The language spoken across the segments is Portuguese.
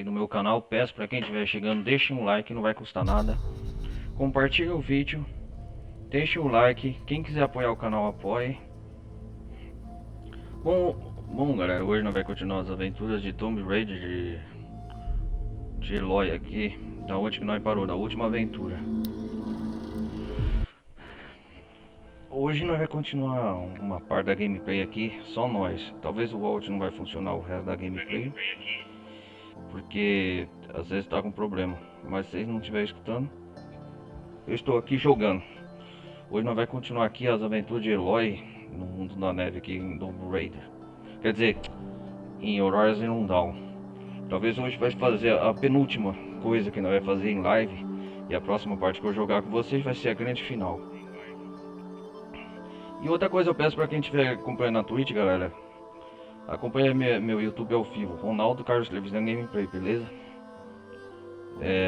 aí no meu canal. Peço para quem estiver chegando, deixe um like, não vai custar nada. Compartilhe o vídeo, deixe o like. Quem quiser apoiar o canal, apoie. Bom galera, hoje nós vamos continuar as aventuras de Tomb Raider de Eloy aqui, da onde que nós parou, da última aventura. Hoje nós vamos continuar uma parte da gameplay aqui, só nós. Talvez o áudio não vai funcionar o resto da gameplay, porque às vezes tá com problema. Mas se vocês não estiverem escutando, eu estou aqui jogando. Hoje nós vamos continuar aqui as aventuras de Eloy no mundo da neve aqui em Tomb Raider. Quer dizer, em Horizon Dawn. Talvez hoje vai fazer a penúltima coisa que nós vamos fazer em live. E a próxima parte que eu jogar com vocês vai ser a grande final. E outra coisa eu peço para quem estiver acompanhando na Twitch, galera. Acompanhe meu YouTube ao vivo, Ronaldo Carlos Televisão Gameplay, beleza?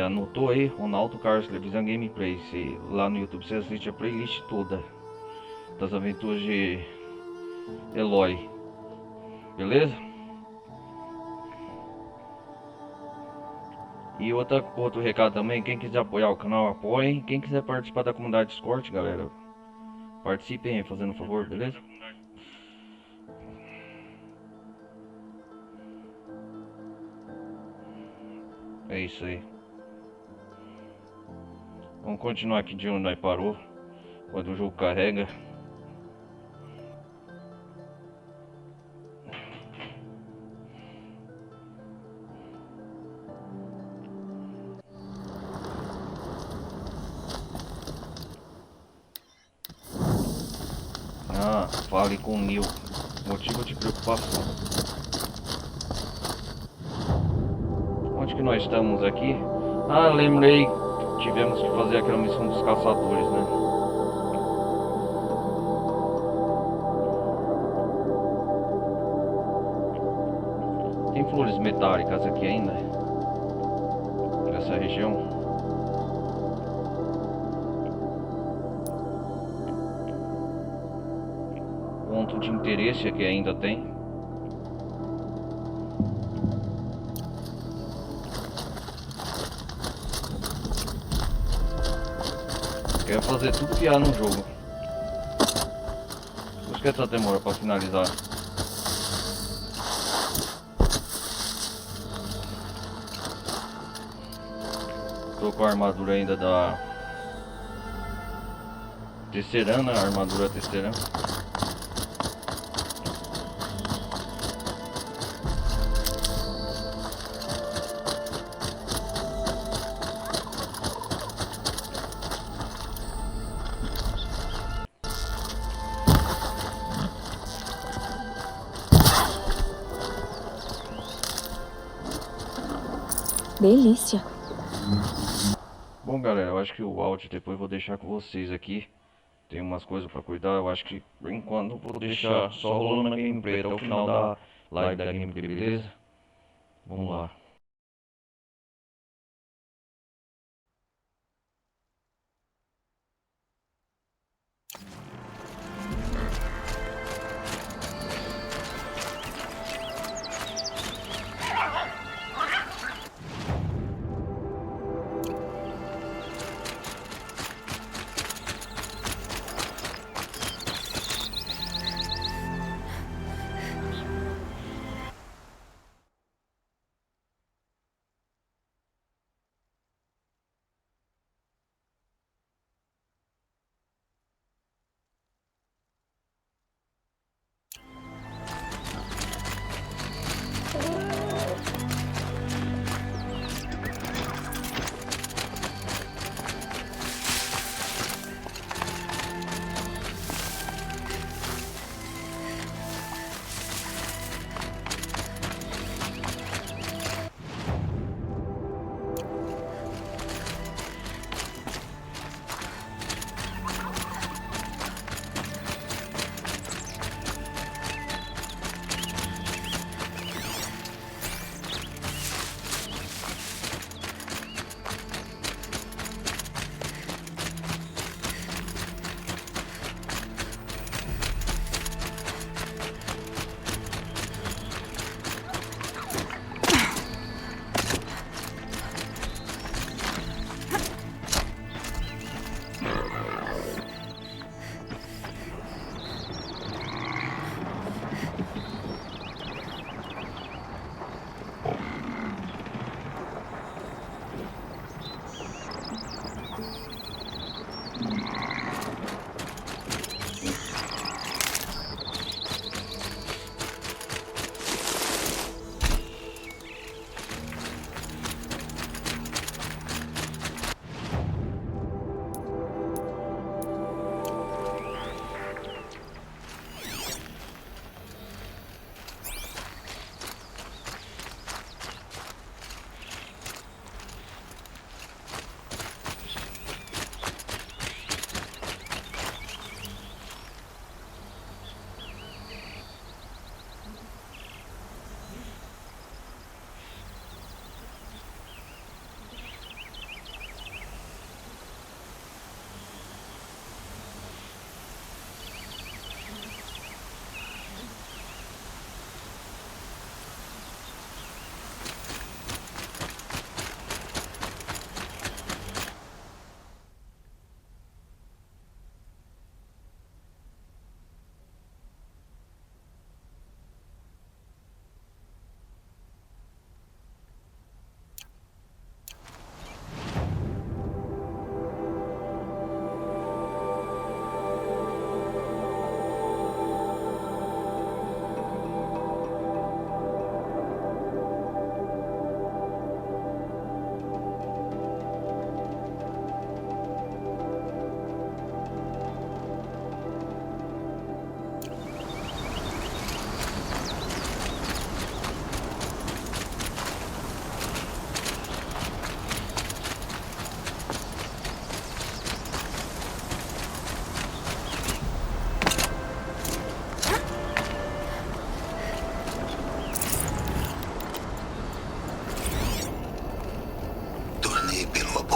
Anotou aí, Ronaldo Carlos Televisão Gameplay. Lá no YouTube você assiste a playlist toda das aventuras de Eloy, beleza? E outro recado também, quem quiser apoiar o canal, apoiem. Quem quiser participar da comunidade Discord, galera, participem aí, fazendo um favor, beleza? É isso aí. Vamos continuar aqui de onde nós parou, quando o jogo carrega. Fale com o Neil. Motivo de preocupação. Onde que nós estamos aqui? Ah, lembrei. Tivemos que fazer aquela missão dos caçadores, né? Tem flores metálicas aqui ainda? Nessa região? Ponto de interesse aqui ainda tem. Quero fazer tudo que há no jogo. Por isso que essa demora para finalizar. Tô com a armadura ainda da Tecerana, a armadura Tecerana. Delícia. Bom galera, eu acho que o áudio depois eu vou deixar com vocês aqui. Tem umas coisas pra cuidar, eu acho que por enquanto vou deixar só rolando na gameplay até o final da live da gameplay, beleza? Vamos lá.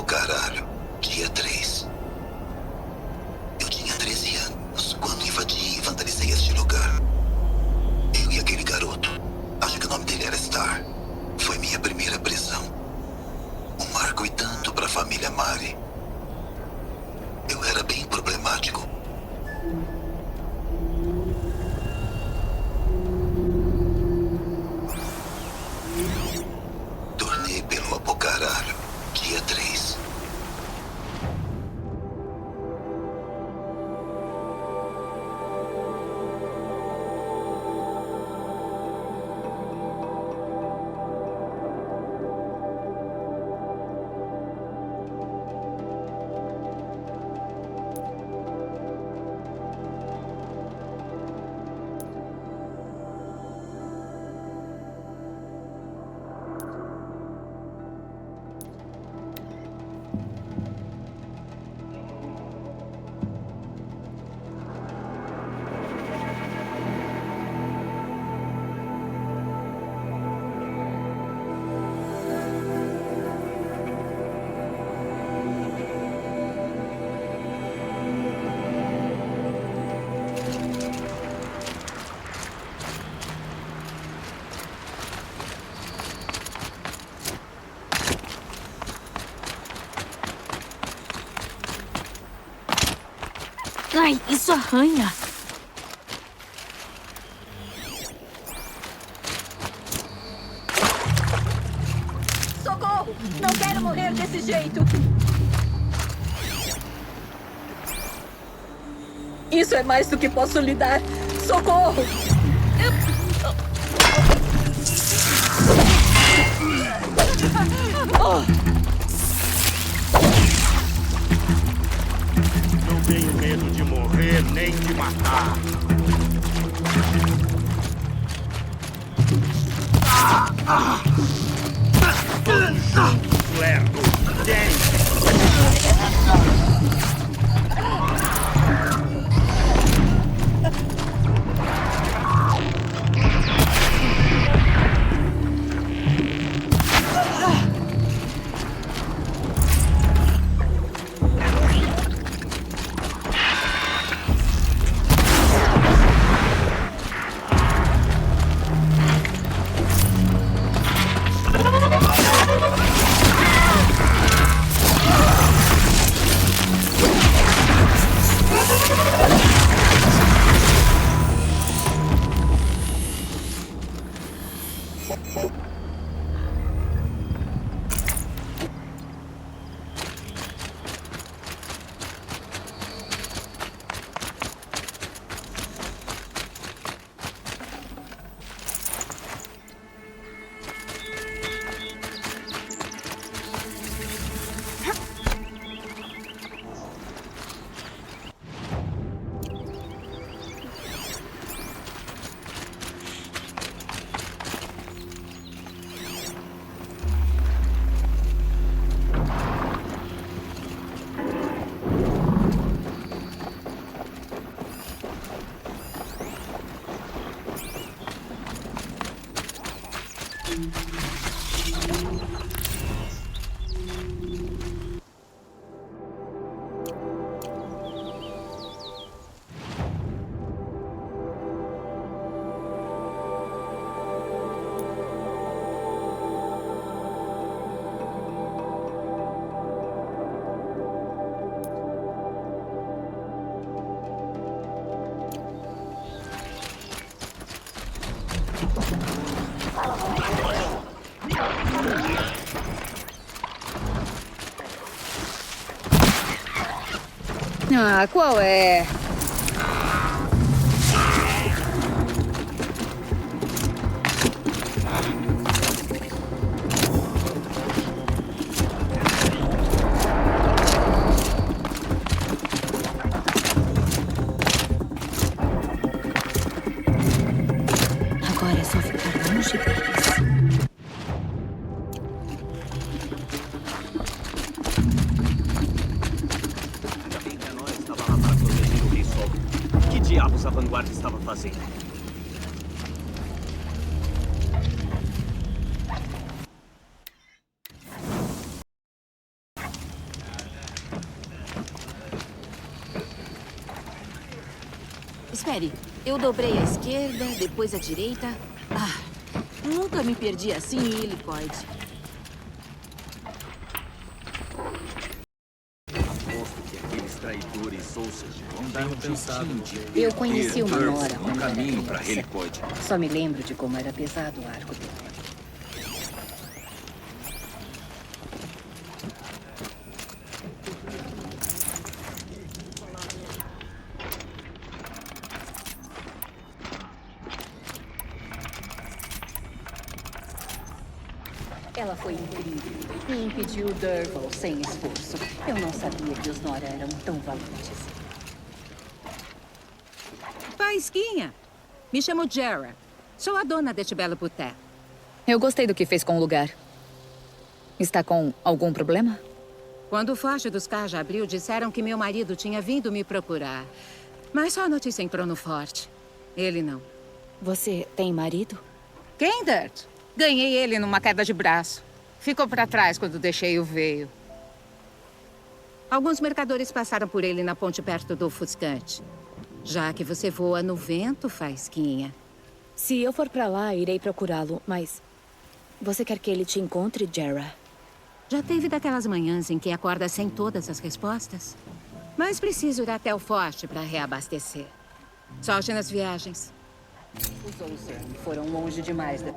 caralho. Dia 3. Eu tinha 13 anos quando invadi e vandalizei este lugar. Eu e aquele garoto. Acho que o nome dele era Star. Foi minha primeira prisão. Um marco e tanto para a família Mari. Eu era bem problemático. Tornei pelo apocaralho. Dia 3. Ai, isso arranha. Socorro! Não quero morrer desse jeito! Isso é mais do que posso lidar! Socorro! Não tenho medo de morrer nem de matar. Todos juntos, lerdo. Ah, qual é? Agora é só ficar longe deles. Que diabos a vanguarda estava fazendo? Espere, eu dobrei à esquerda, depois à direita. Ah, nunca me perdi assim em helicoide. Aposto que aqueles traidores Sausage vão dar um jeitinho de Eu conheci uma perder nora no quando era caminho para criança. Helicoide. Só me lembro de como era pesado o arco dela. Ela foi incrível e impediu o Durval sem esforço. Eu não sabia que os Nora eram tão valentes. Faísquinha, me chamo Jera. Sou a dona deste belo boteco. Eu gostei do que fez com o lugar. Está com algum problema? Quando o forte dos Kaja abriu, disseram que meu marido tinha vindo me procurar. Mas só a notícia entrou no forte. Ele não. Você tem marido? Quem, Dirt? Ganhei ele numa queda de braço. Ficou para trás quando deixei o veio. Alguns mercadores passaram por ele na ponte perto do ofuscante. Já que você voa no vento, Faísquinha. Se eu for pra lá, irei procurá-lo, mas... Você quer que ele te encontre, Jera? Já teve daquelas manhãs em que acorda sem todas as respostas? Mas preciso ir até o forte para reabastecer. Sorte nas viagens. Os Olsen foram longe demais da...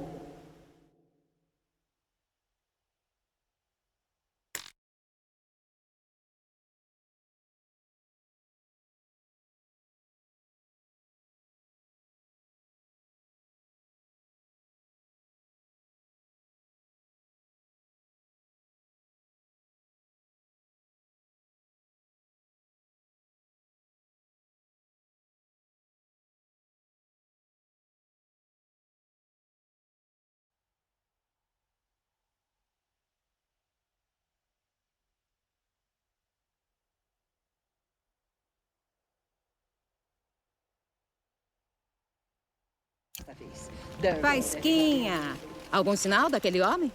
Faísquinha! Algum sinal daquele homem?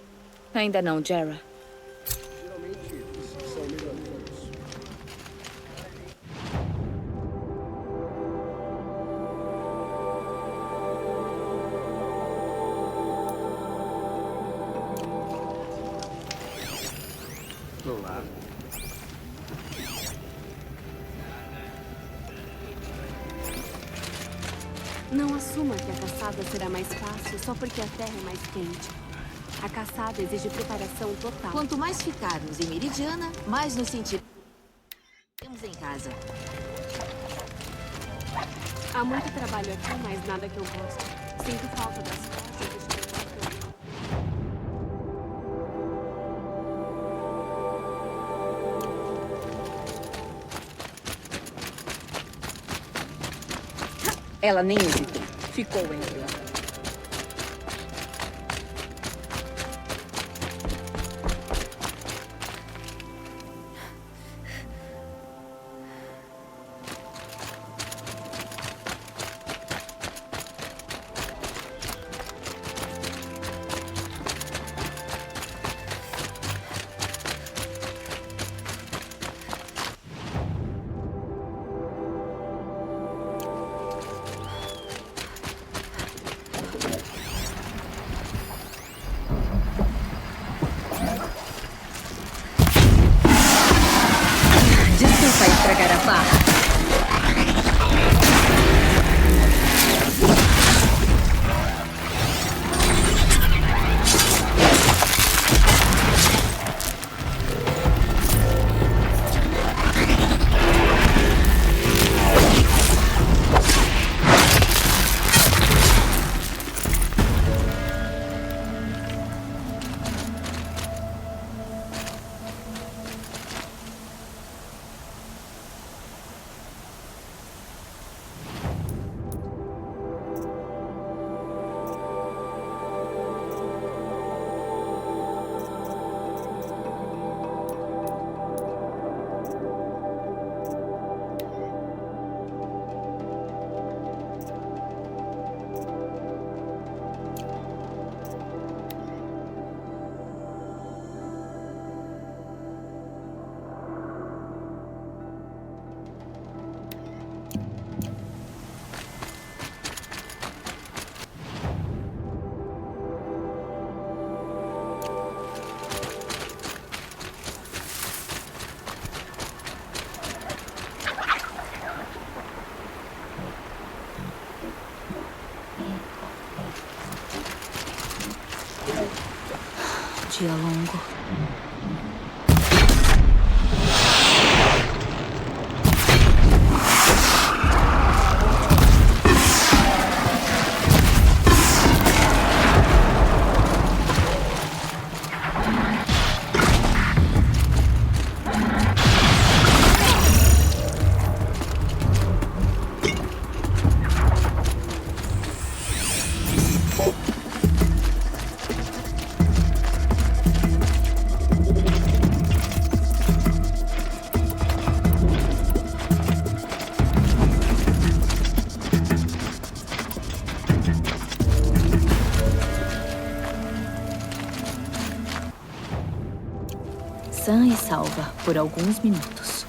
Ainda não, Jera. Olá. Não assuma que a caçada será mais fácil só porque a terra é mais quente. A caçada exige preparação total. Quanto mais ficarmos em Meridiana, mais nos sentiremos em casa. Há muito trabalho aqui, mas nada que eu gosto. Sinto falta das coisas. Ela nem hesitou. Ficou entre nós. dia longo. Sã e salva por alguns minutos.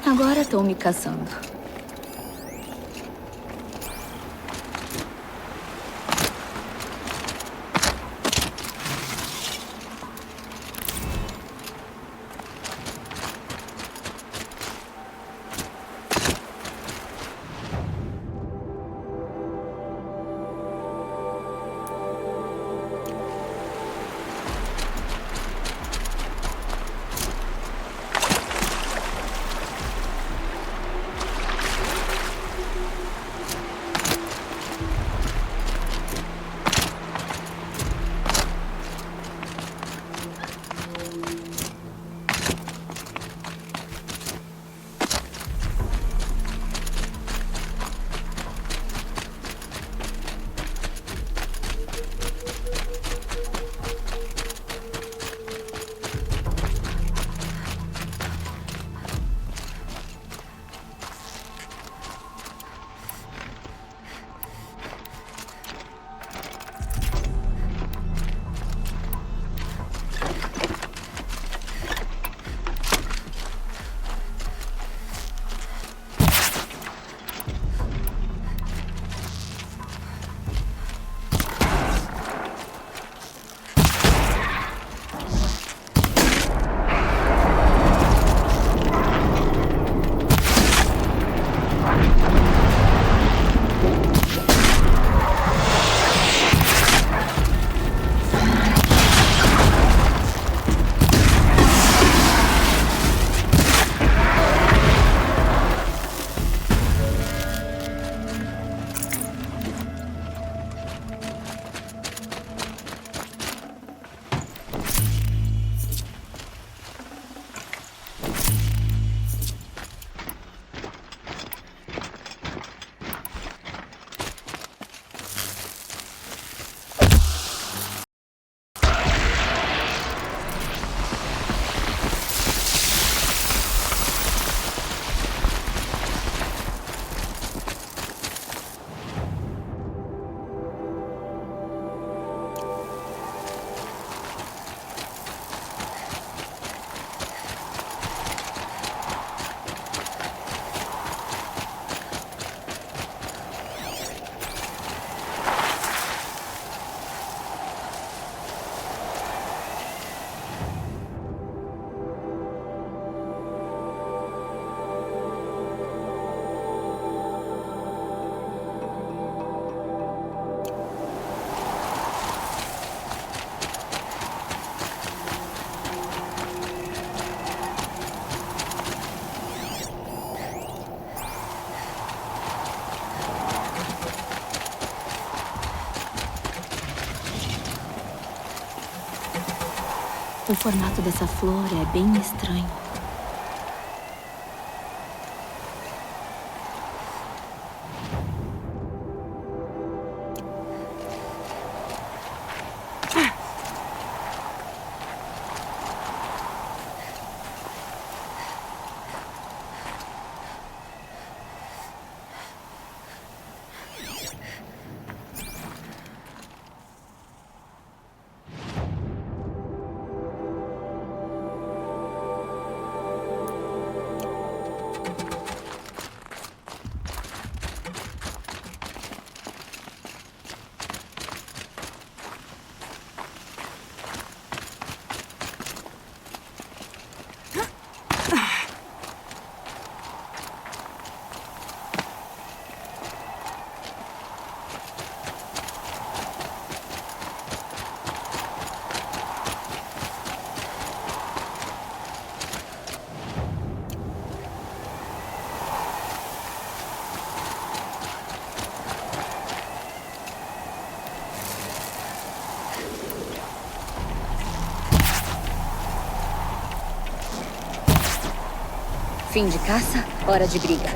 Agora estão me caçando. O formato dessa flor é bem estranho. Fim de caça, hora de briga.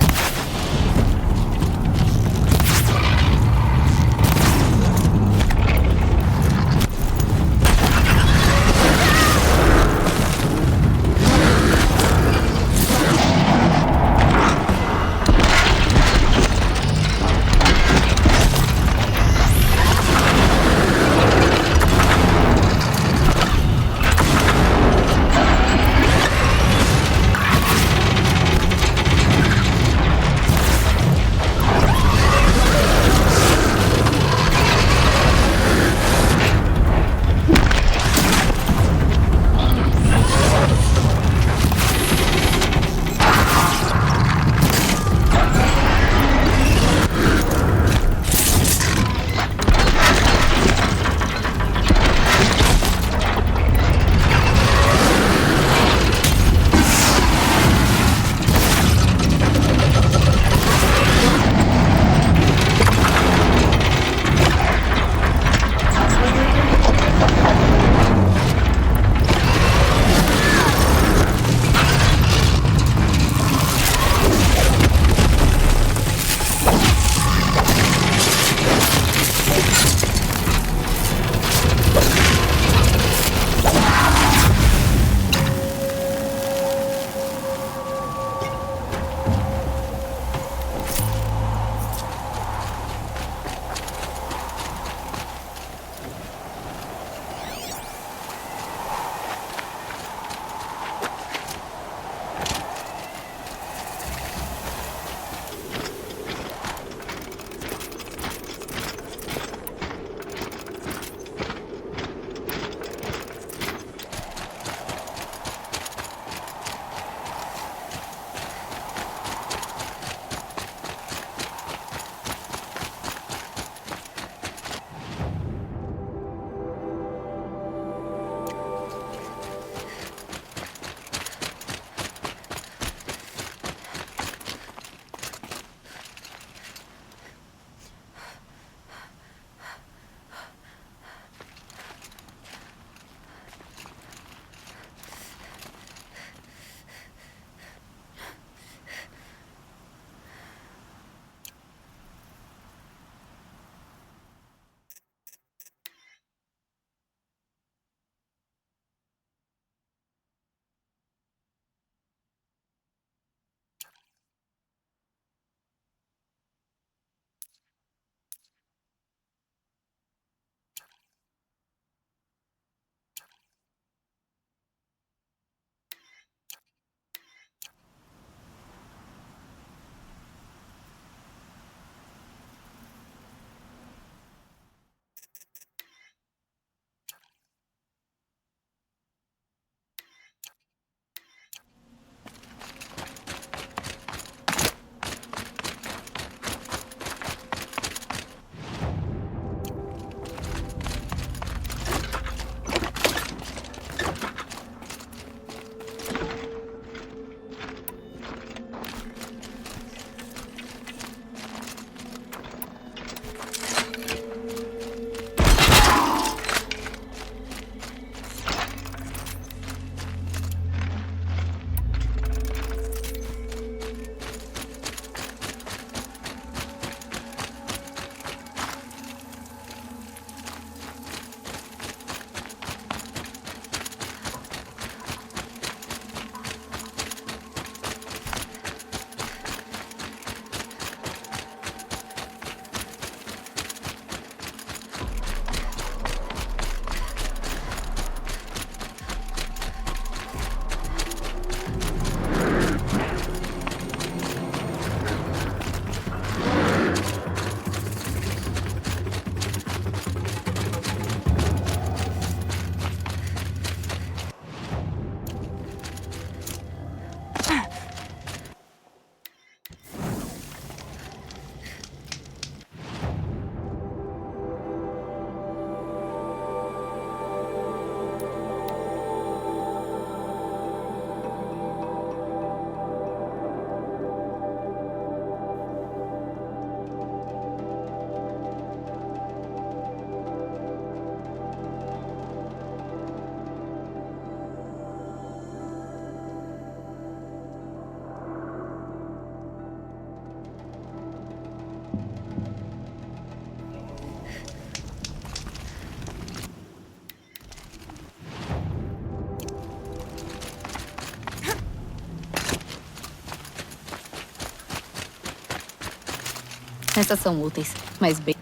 Essas são úteis, mas bem...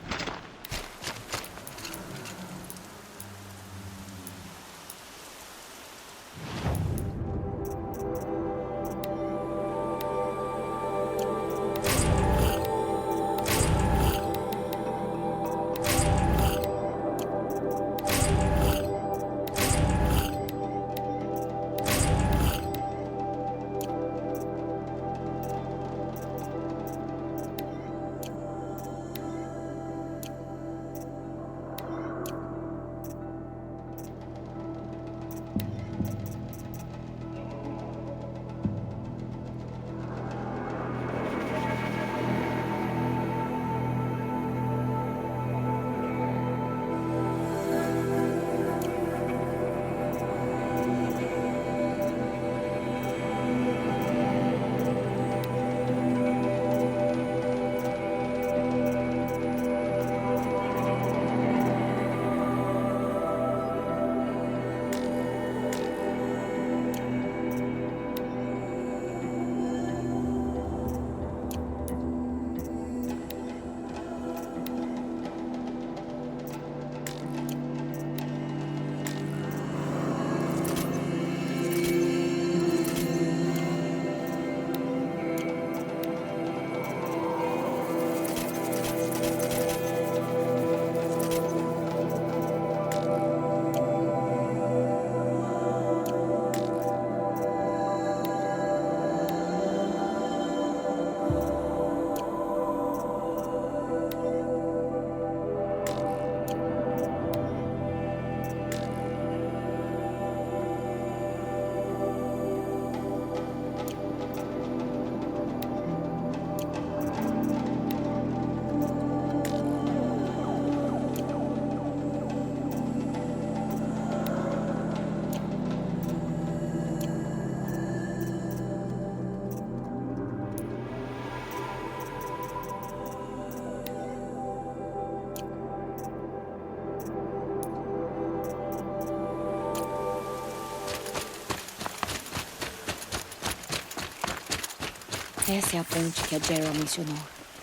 Essa é a ponte que a Gerald mencionou.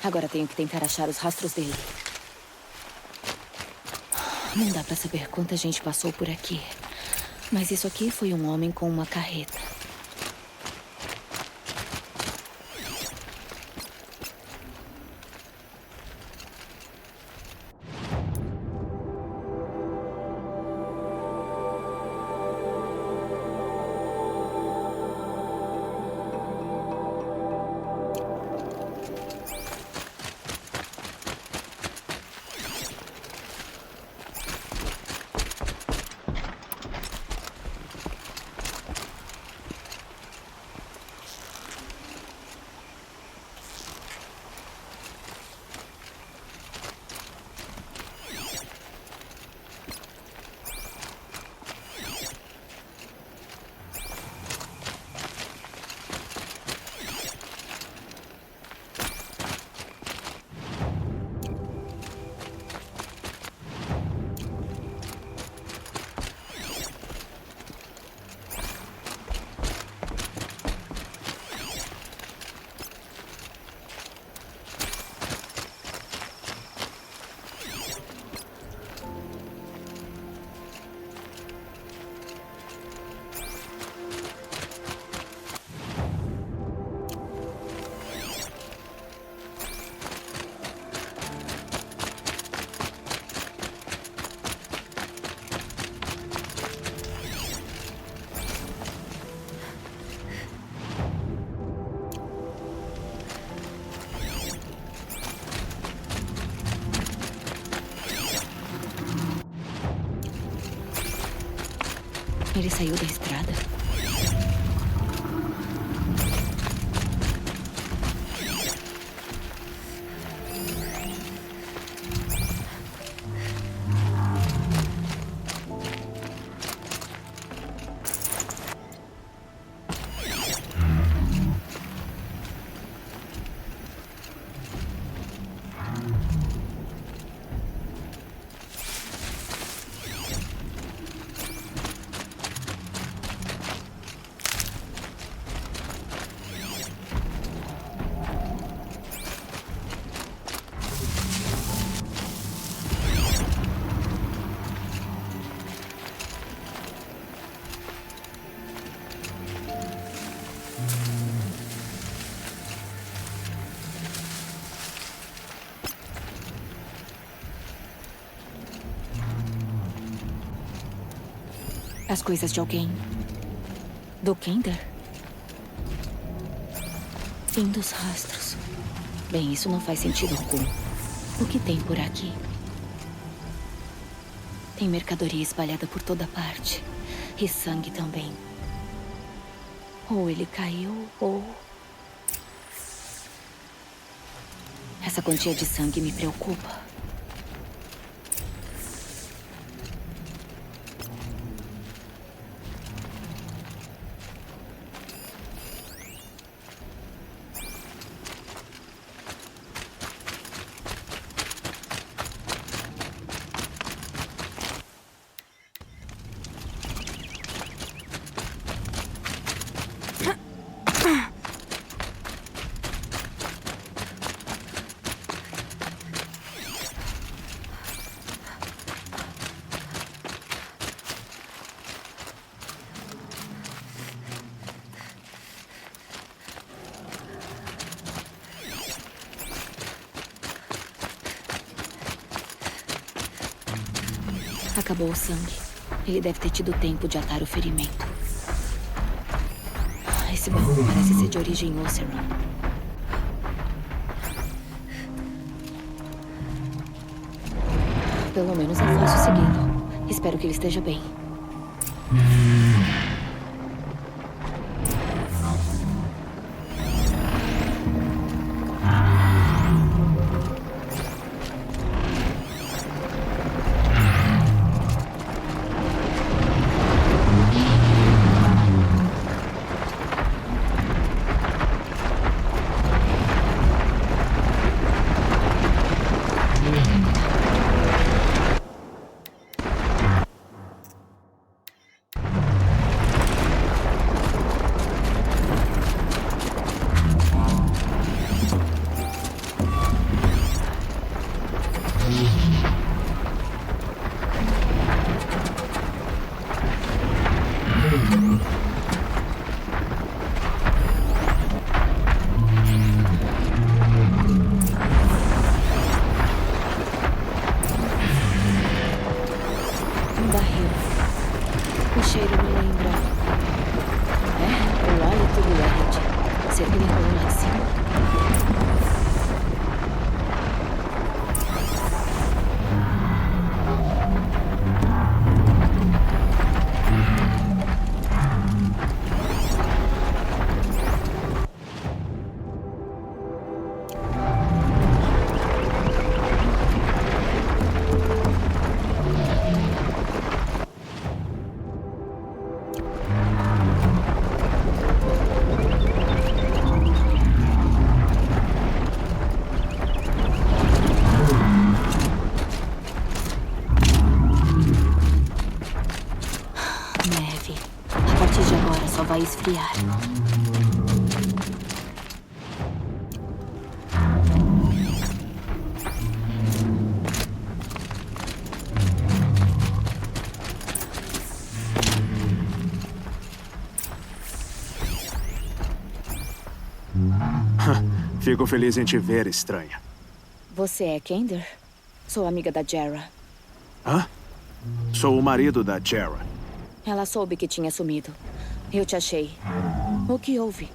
Agora tenho que tentar achar os rastros dele. Não dá pra saber quanta gente passou por aqui. Mas isso aqui foi um homem com uma carreta. Ele saiu da estrada. As coisas de alguém. Do Kender? Fim dos rastros. Bem, isso não faz sentido algum. O que tem por aqui? Tem mercadoria espalhada por toda parte. E sangue também. Ou ele caiu, ou... Essa quantia de sangue me preocupa. Acabou o sangue. Ele deve ter tido tempo de atar o ferimento. Esse baú parece ser de origem Oseram. Pelo menos é fácil segui-lo. Espero que ele esteja bem. Vai esfriar. Fico feliz em te ver, estranha. Você é Kender? Sou amiga da Jera. Hã? Sou o marido da Jera. Ela soube que tinha sumido. Eu te achei. O que houve?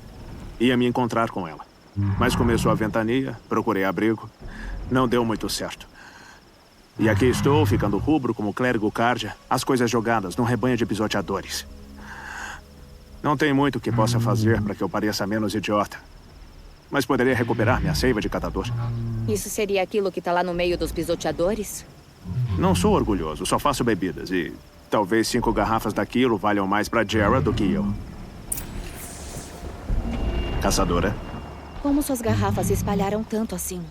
Ia me encontrar com ela. Mas começou a ventania, procurei abrigo. Não deu muito certo. E aqui estou, ficando rubro como clérigo Carja, as coisas jogadas num rebanho de pisoteadores. Não tem muito que possa fazer para que eu pareça menos idiota. Mas poderia recuperar minha seiva de catador. Isso seria aquilo que tá lá no meio dos pisoteadores? Não sou orgulhoso, só faço bebidas e... talvez 5 garrafas daquilo valham mais pra Jera do que eu. Caçadora? Como suas garrafas se espalharam tanto assim?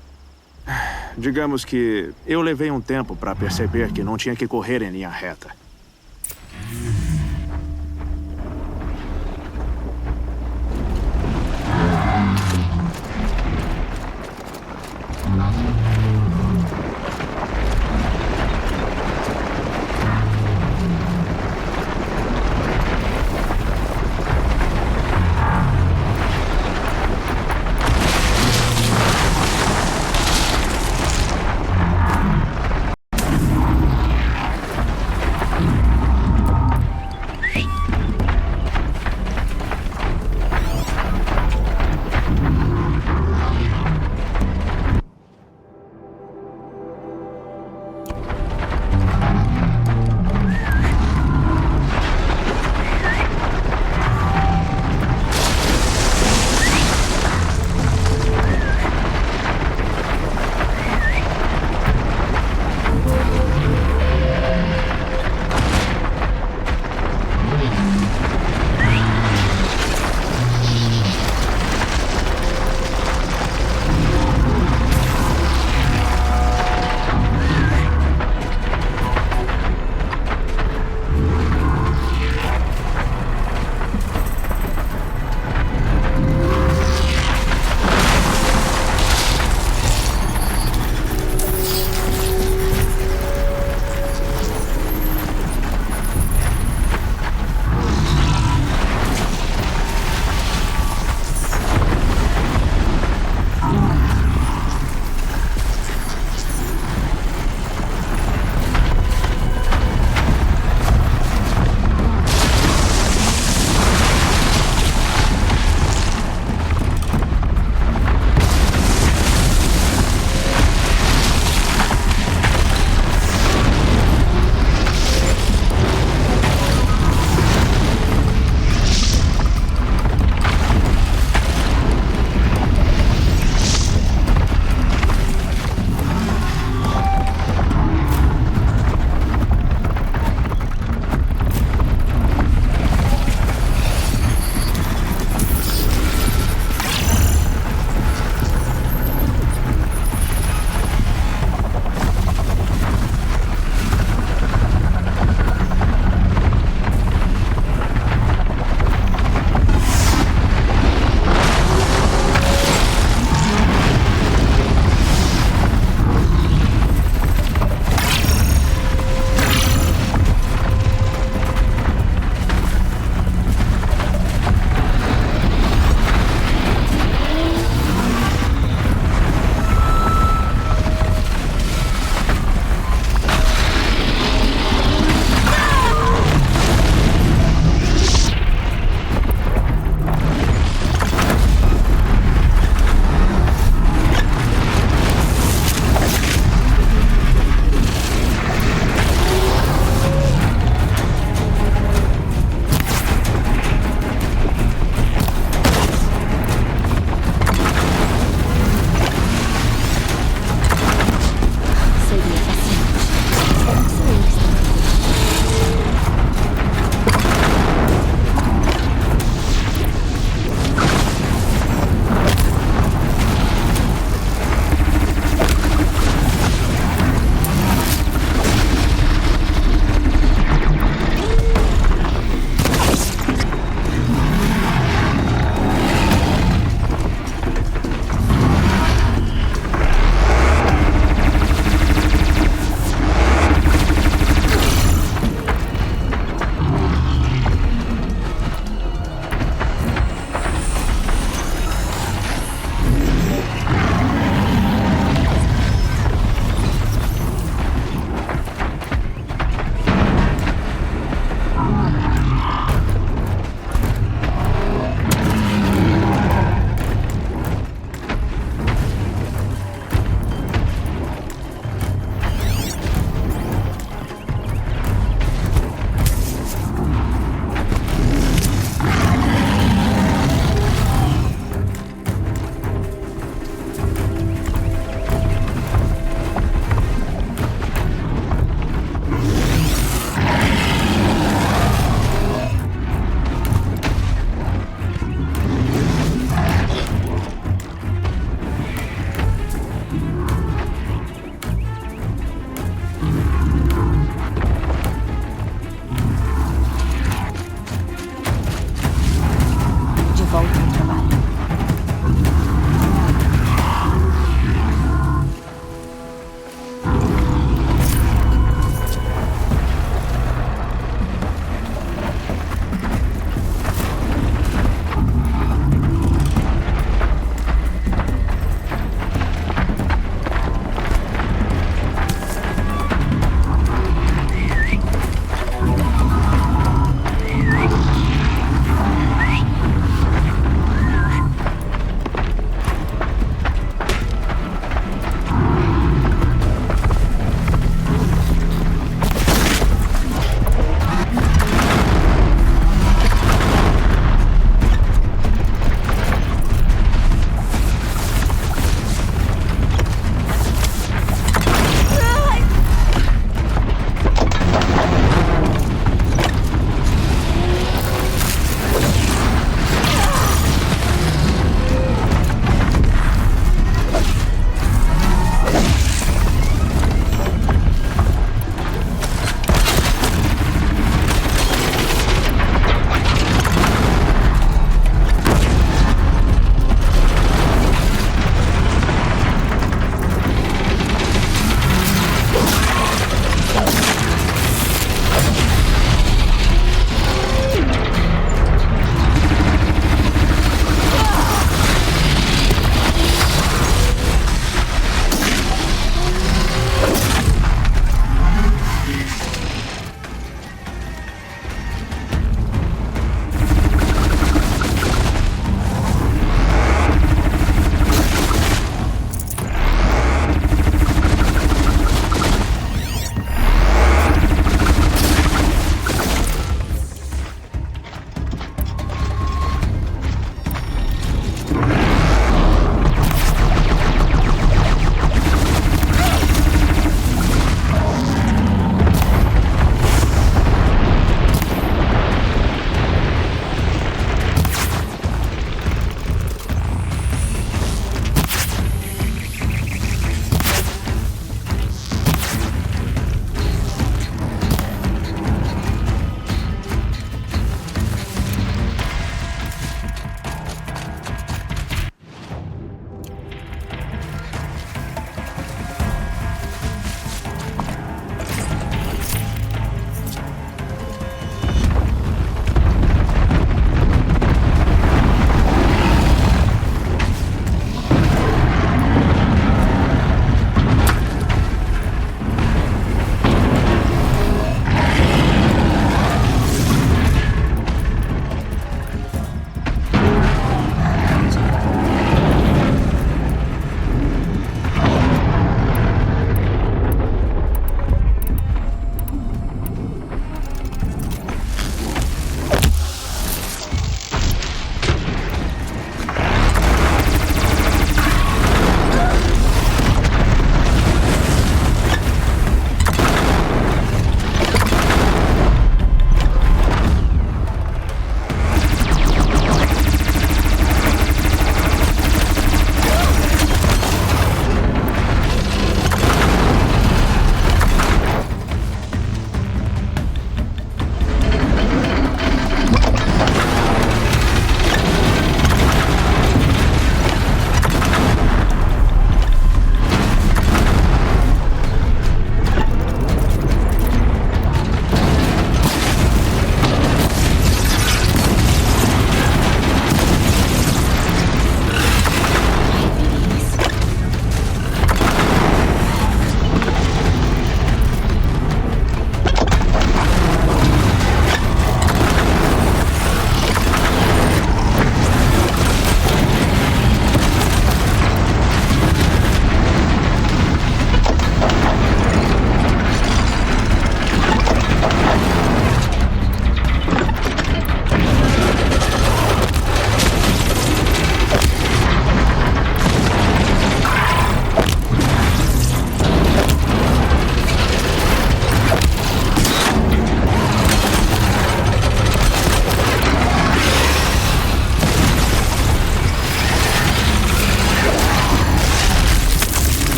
Digamos que eu levei um tempo pra perceber que não tinha que correr em linha reta.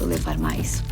posso levar mais.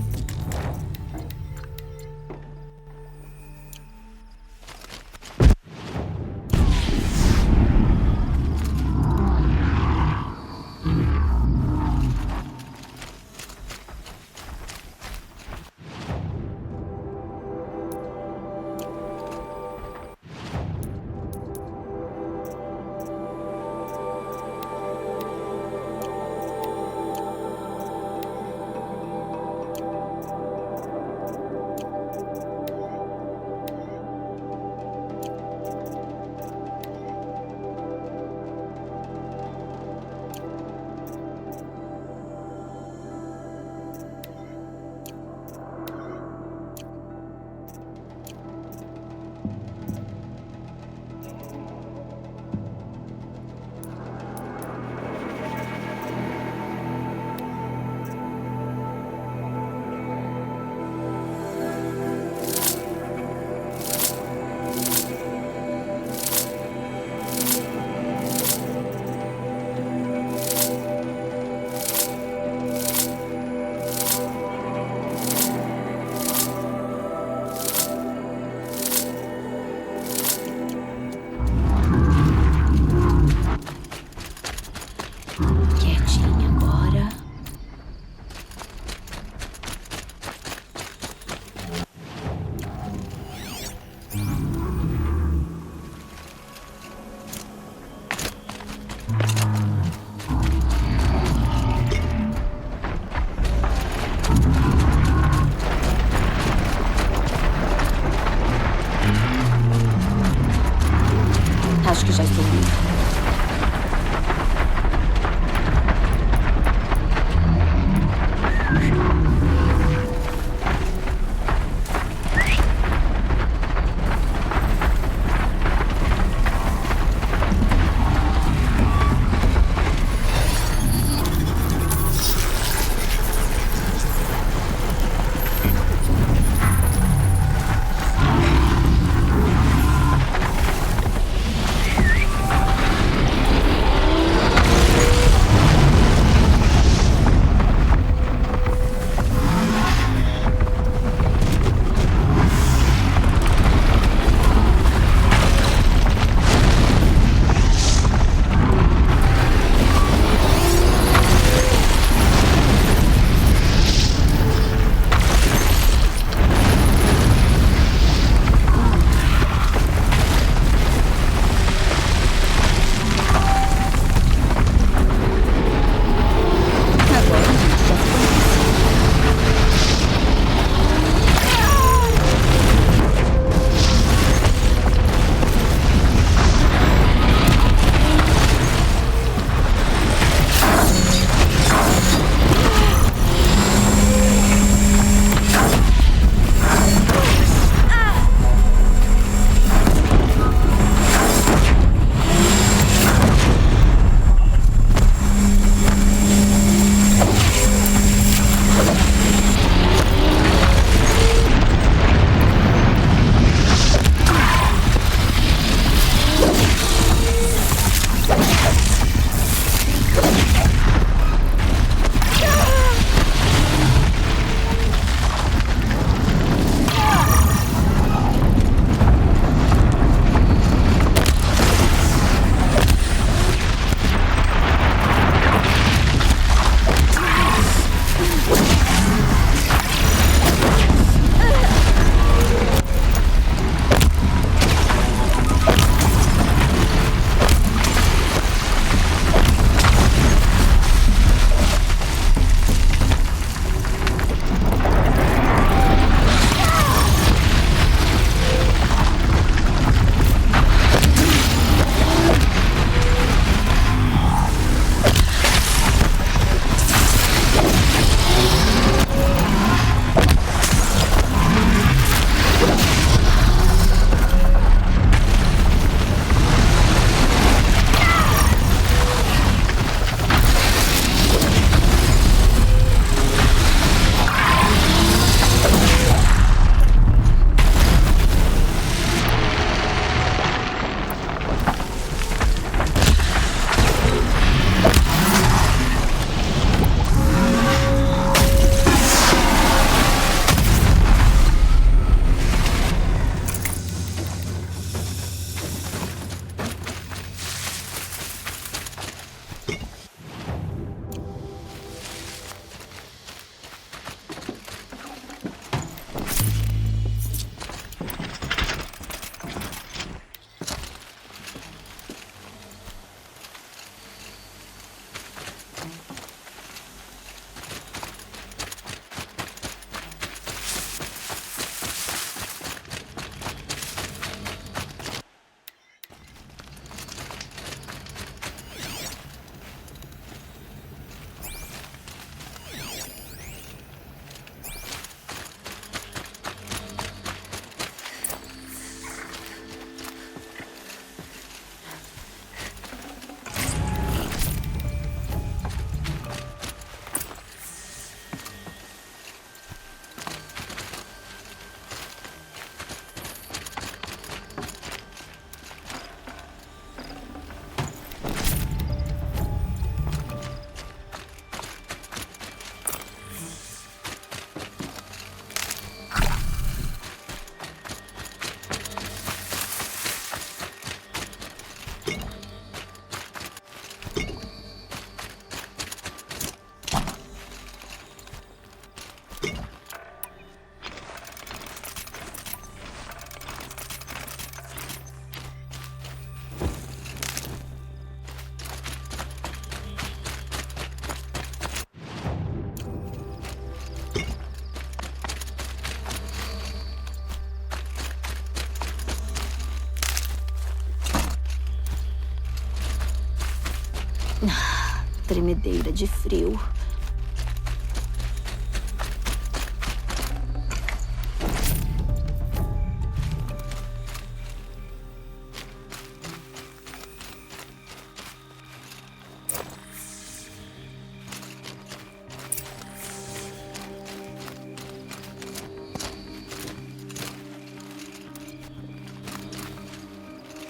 Tremedeira de frio.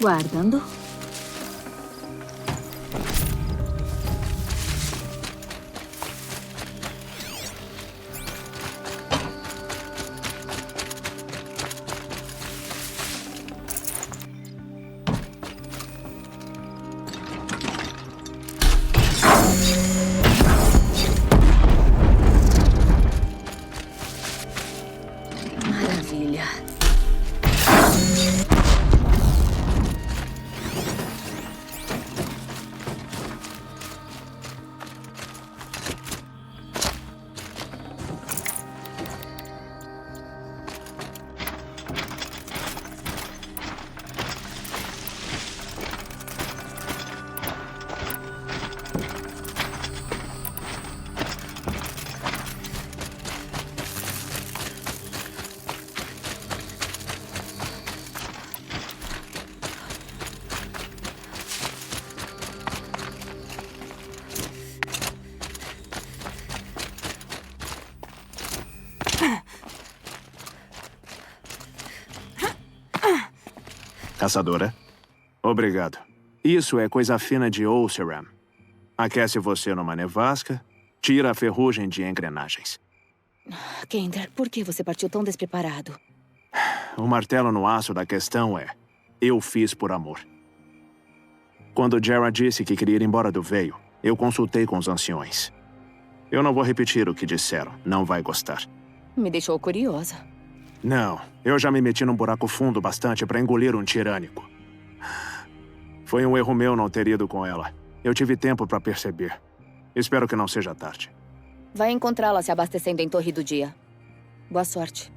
Guardando. Maravilha. Caçadora? Obrigado. Isso é coisa fina de Oseram. Aquece você numa nevasca, tira a ferrugem de engrenagens. Kender, por que você partiu tão despreparado? O martelo no aço da questão é: eu fiz por amor. Quando Jera disse que queria ir embora do Veio, eu consultei com os anciões. Eu não vou repetir o que disseram, não vai gostar. Me deixou curiosa. Não, eu já me meti num buraco fundo bastante para engolir um tirânico. Foi um erro meu não ter ido com ela. Eu tive tempo para perceber. Espero que não seja tarde. Vai encontrá-la se abastecendo em Torre do Dia. Boa sorte.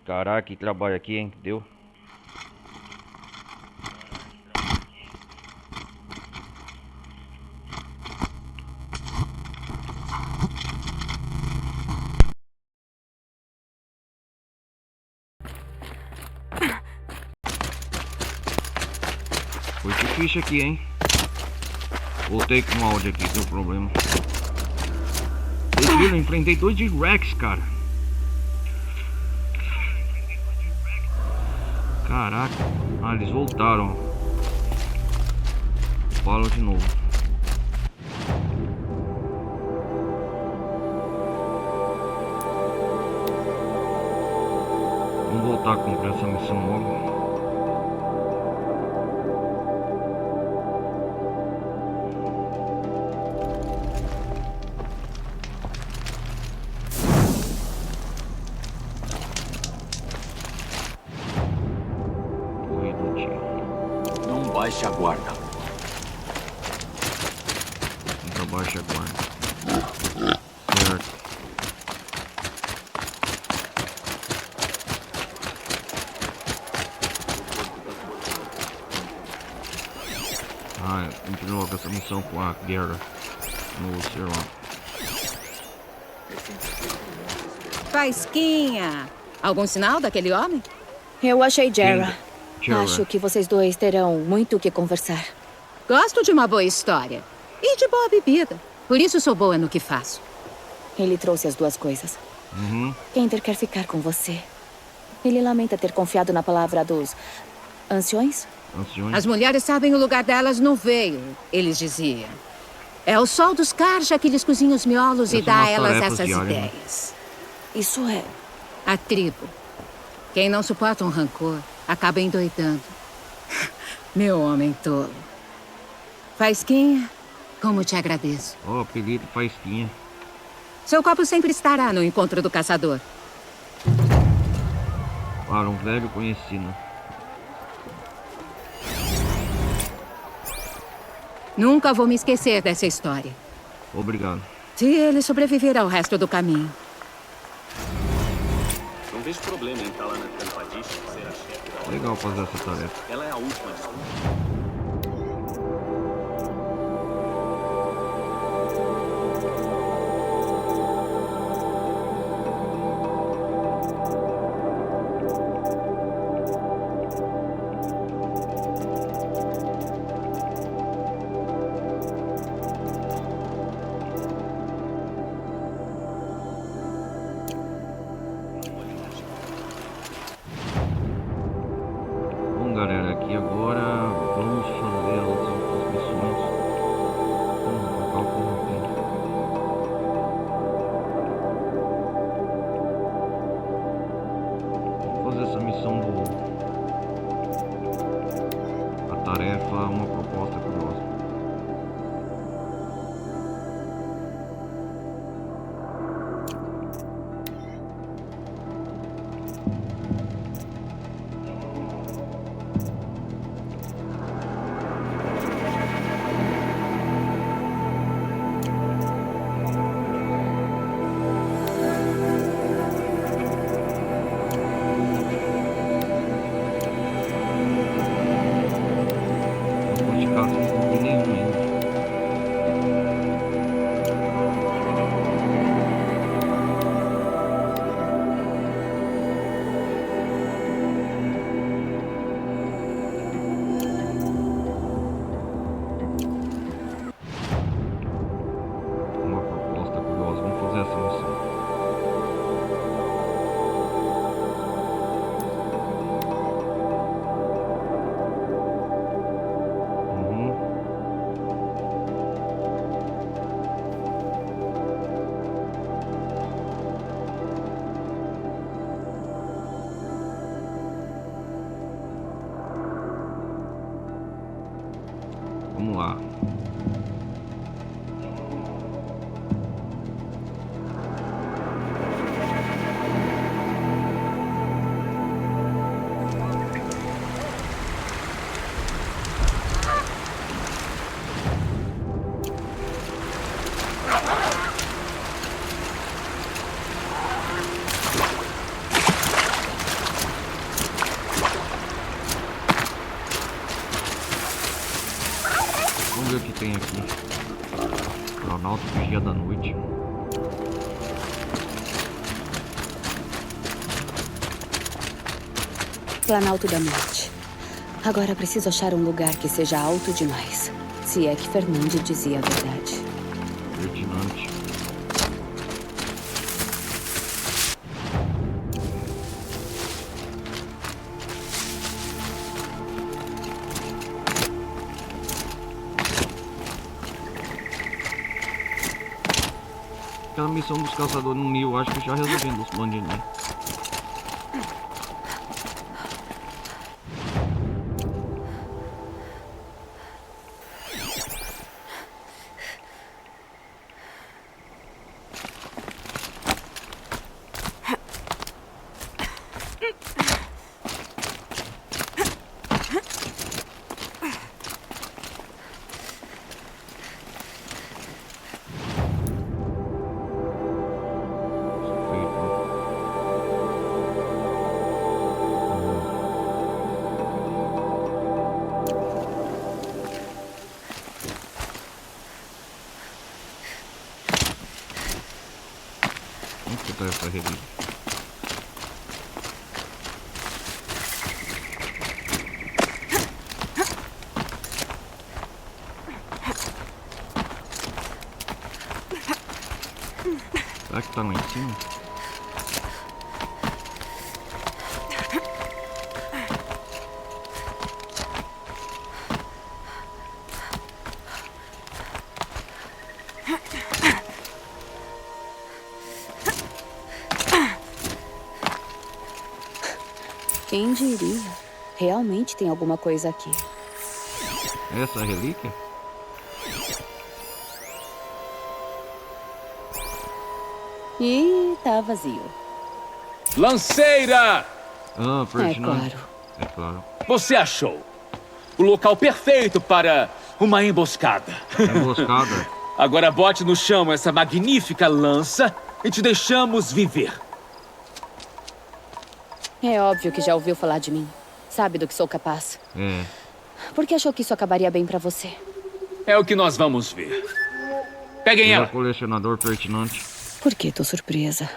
Caraca, que trabalho aqui, hein? Deu. Foi difícil aqui, hein? Voltei com o áudio aqui, deu problema. Vocês viram? Eu enfrentei 2 de Rex, cara. Caraca. Ah, eles voltaram. Fala de novo. Vamos voltar a cumprir essa missão logo. Não baixe a guarda. Nunca baixe a guarda. Certo. Ah, continua com essa missão com a guerra no oceano. Faisquinha! Algum sinal daquele homem? Eu achei Jera. Jera. Acho que vocês dois terão muito o que conversar. Gosto de uma boa história. E de boa bebida. Por isso sou boa no que faço. Ele trouxe as duas coisas. Uhum. Kender quer ficar com você. Ele lamenta ter confiado na palavra dos anciões. As mulheres sabem o lugar delas no Veio, eles diziam. É o sol dos Karja que lhes cozinha os miolos e dá a elas essas ideias. Isso é... A tribo. Quem não suporta um rancor acaba endoidando. Meu homem tolo. Faisquinha, Como te agradeço. Ó, apelido Faísquinha. Seu copo sempre estará no encontro do caçador. Para um velho conhecido. Nunca vou me esquecer dessa história. Obrigado. Se ele sobreviver ao resto do caminho. Não vejo problema em Talana Tampadish ser a chefe da Legal fazer essa tarefa. Ela é a última de sua. Galera, aqui agora vamos fazer as outras missões. Vamos fazer essa missão do... A tarefa, uma proposta curiosa. Vamos lá. Vamos ver o que tem aqui. Planalto Vigia da Noite. Planalto da Noite. Agora preciso achar um lugar que seja alto demais. Se é que Fernandes dizia a verdade. Ferdinand. Aquela missão dos caçadores no Nil, acho que já resolvendo os bandidos. Vamos escutar essa relíquia. Será que tá lá em cima? Quem diria? Realmente tem alguma coisa aqui. Essa relíquia? E tá vazio. Lanceira! Ah, Ferdinand. É claro. É claro. Você achou o local perfeito para uma emboscada. Emboscada? Agora bote no chão essa magnífica lança e te deixamos viver. É óbvio que já ouviu falar de mim. Sabe do que sou capaz. É. Por que achou que isso acabaria bem pra você? É o que nós vamos ver. Peguem ela. Colecionador Ferdinand. Por que tô surpresa?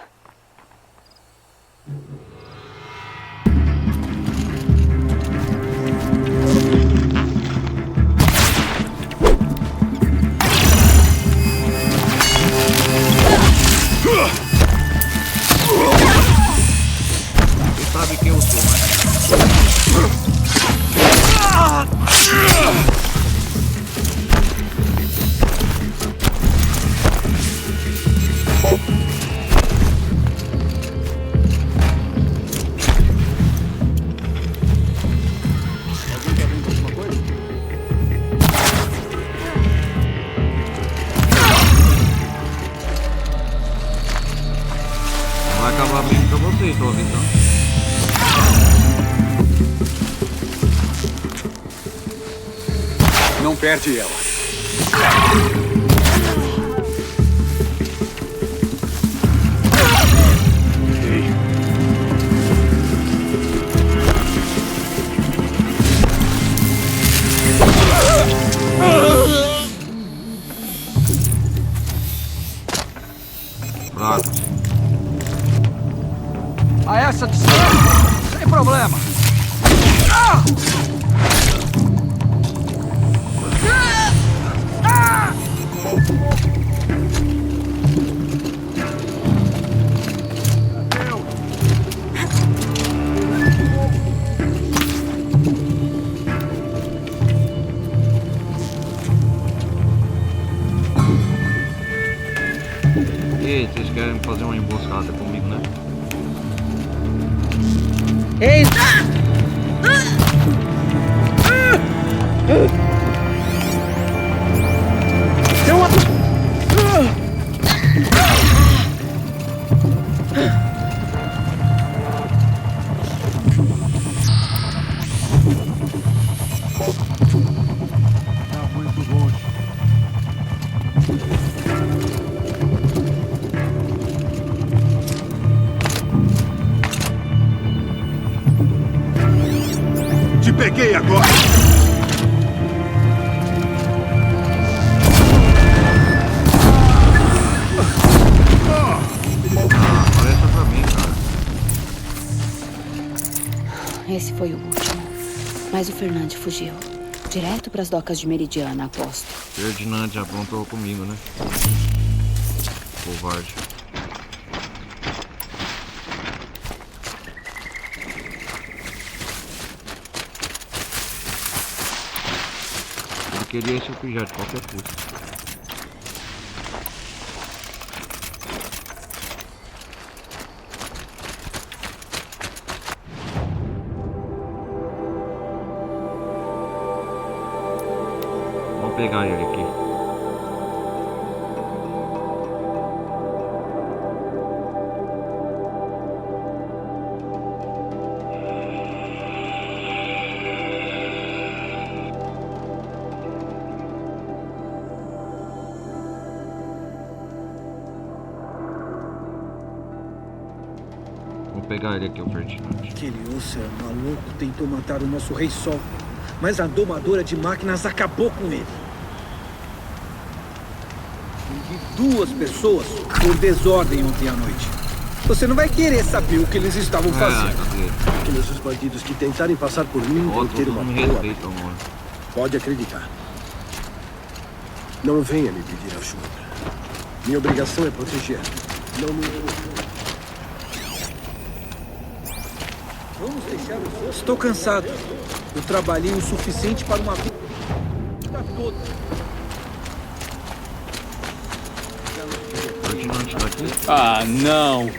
Você sabe quem eu sou, né? Vai acabar bem pra vocês, tô avisando. Não perde ela. Fraco. A essa distância, sem problema. E vocês querem fazer uma emboscada comigo, né? Ei! Tem uma... Tá muito longe. Te peguei agora! Parece pra mim, cara. Esse foi o último. Mas o Fernand fugiu. Direto pras docas de Meridiana, aposto. Ferdinand aprontou comigo, né? Covarde. Eu queria esse objeto de qualquer custo. Vamos pegar ele aqui. Vamos pegar ele aqui, o Ferdinand. Aquele osso é maluco, tentou matar o nosso Rei Sol. Mas a domadora de máquinas acabou com ele. E 2 pessoas por desordem ontem à noite. Você não vai querer saber o que eles estavam fazendo. Aqueles bandidos que tentarem passar por mim vão ter uma boa. Pode acreditar. Não venha me pedir ajuda. Minha obrigação é proteger. Não me... Vamos deixar os outros. Estou cansado. Eu trabalhei o suficiente para uma vida toda. Ah, não.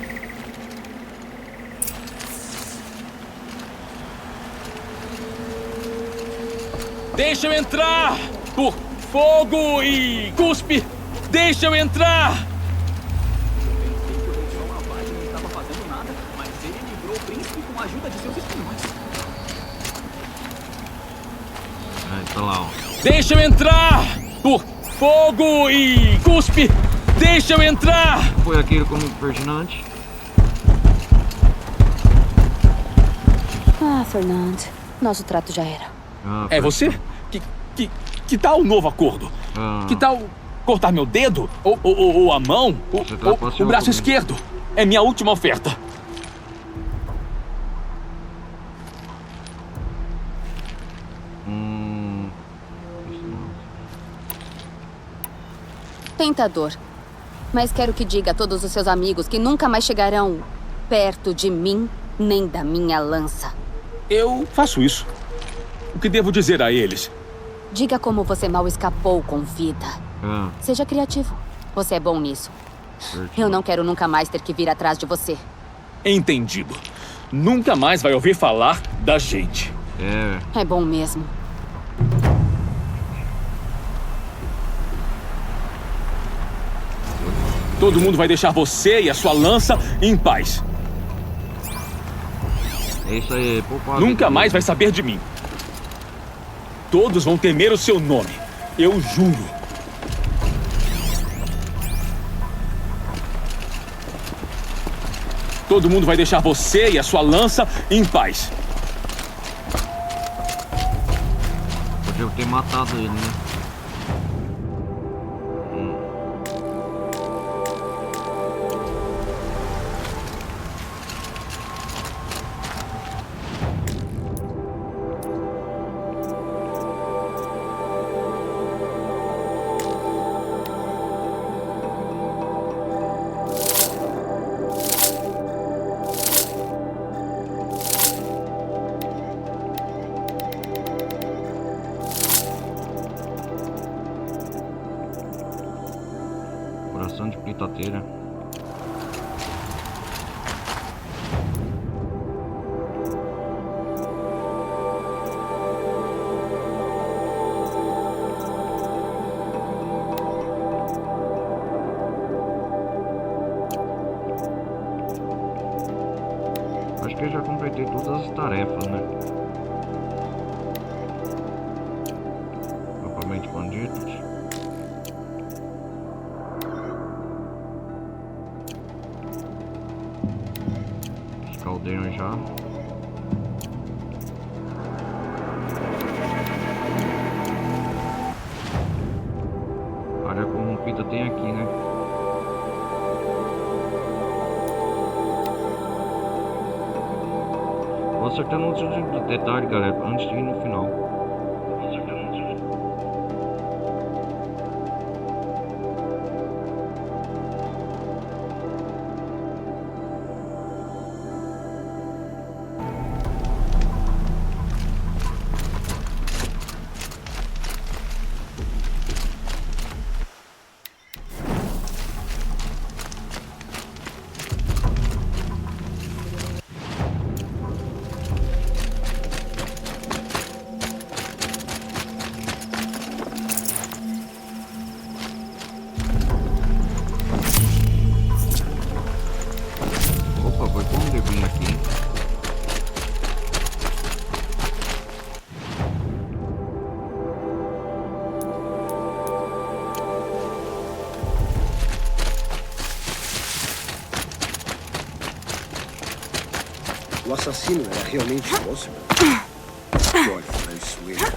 Deixa eu entrar! Por fogo e cuspe! Deixa eu entrar! com a ajuda de seus espiões. Tá lá, ó. Deixa eu entrar! Por fogo e cuspe! Deixa eu entrar! Foi aquele como impertinente? Ah, Fernand. Nosso trato já era. É você? Que tal o novo acordo? Que tal cortar meu dedo? Ou a mão? Ou o braço esquerdo? É minha última oferta. Tentador. Mas quero que diga a todos os seus amigos que nunca mais chegarão perto de mim, nem da minha lança. Eu faço isso. O que devo dizer a eles? Diga como você mal escapou com vida. Seja criativo. Você é bom nisso. Eu não quero nunca mais ter que vir atrás de você. Entendido. Nunca mais vai ouvir falar da gente. É bom mesmo. Todo mundo vai deixar você e a sua lança em paz. É isso aí, nunca mais vai saber de mim. Todos vão temer o seu nome. Eu juro. Todo mundo vai deixar você e a sua lança em paz. Podia ter matado ele, né? Coração de britadeira. Acho que eu já completei todas as tarefas, né? Acampamento de bandidos. Caldeirão já. Área corrompida tem aqui, né? Vou acertando um último detalhe, galera, antes de ir no final. O assassino era realmente próximo. Olha, traiçoeira.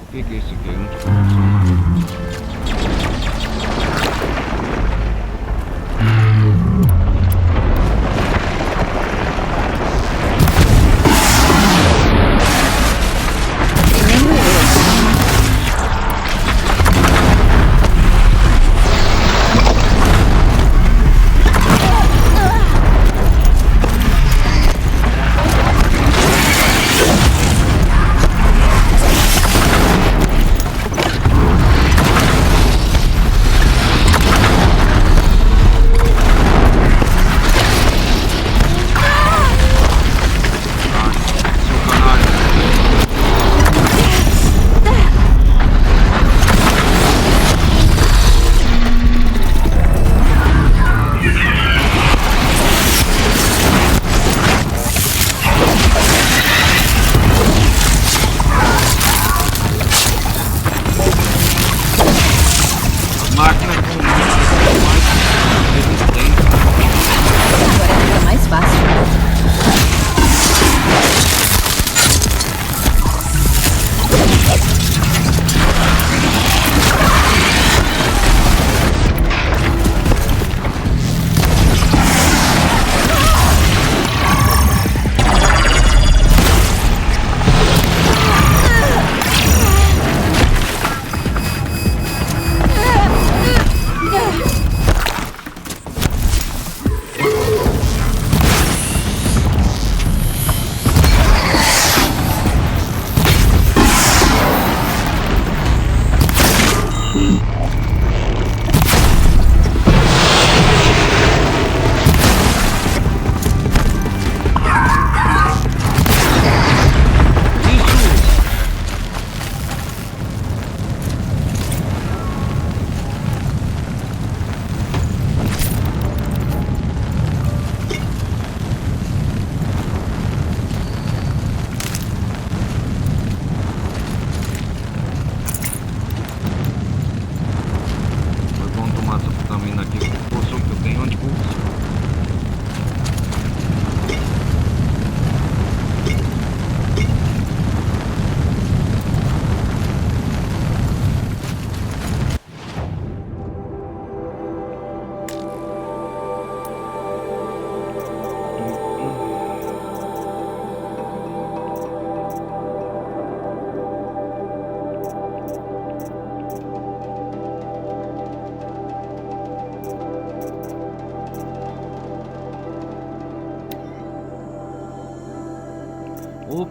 O que é isso aqui? Não te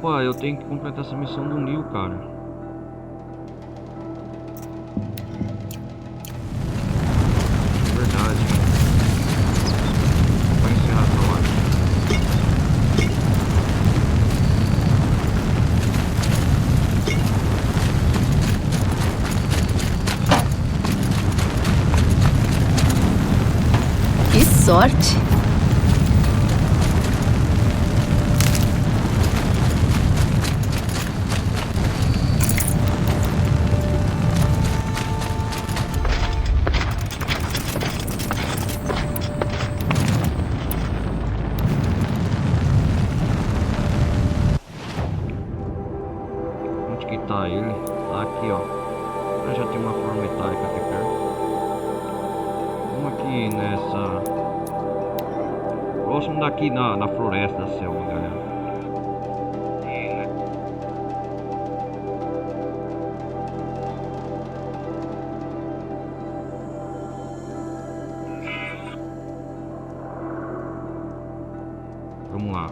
Opa, eu tenho que completar essa missão do Neil, cara. Verdade. Vai encerrar essa hora. Que sorte! Onde que tá ele? Tá aqui, ó. Eu já tem uma forma metálica aqui perto. Vamos aqui nessa... Próximo daqui na floresta da selva, galera. Vamos lá.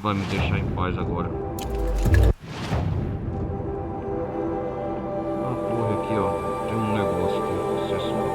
Vai me deixar em paz agora. Ah, porra, aqui ó, tem um negócio aqui, acessório.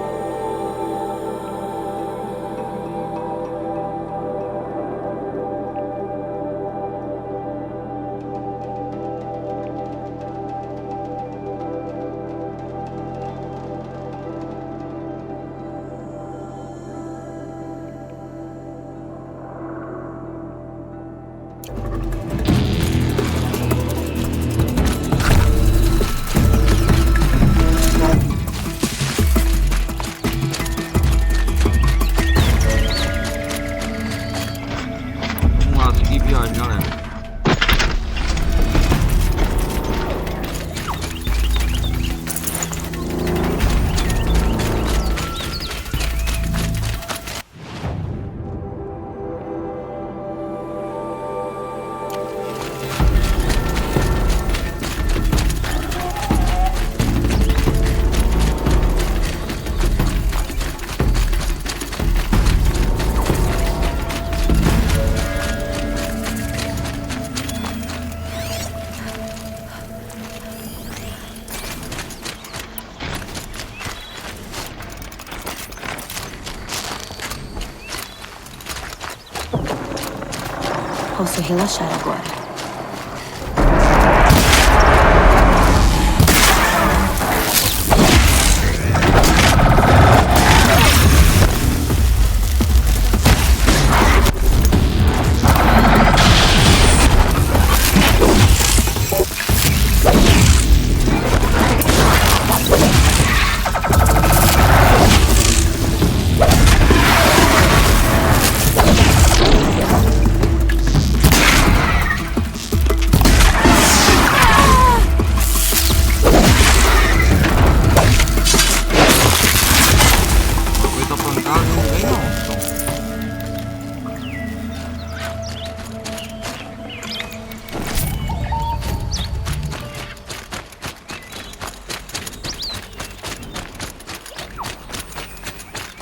Posso relaxar agora.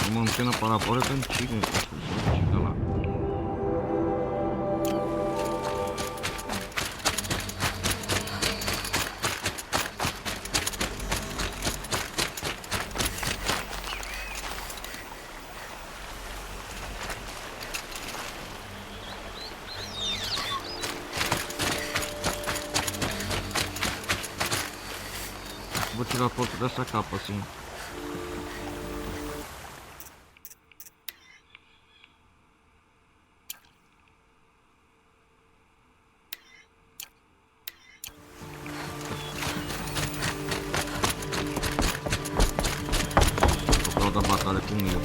Uma antena parabólica antiga, antiga lá. Vou tirar foto dessa capa assim. Da batalha com o Neo.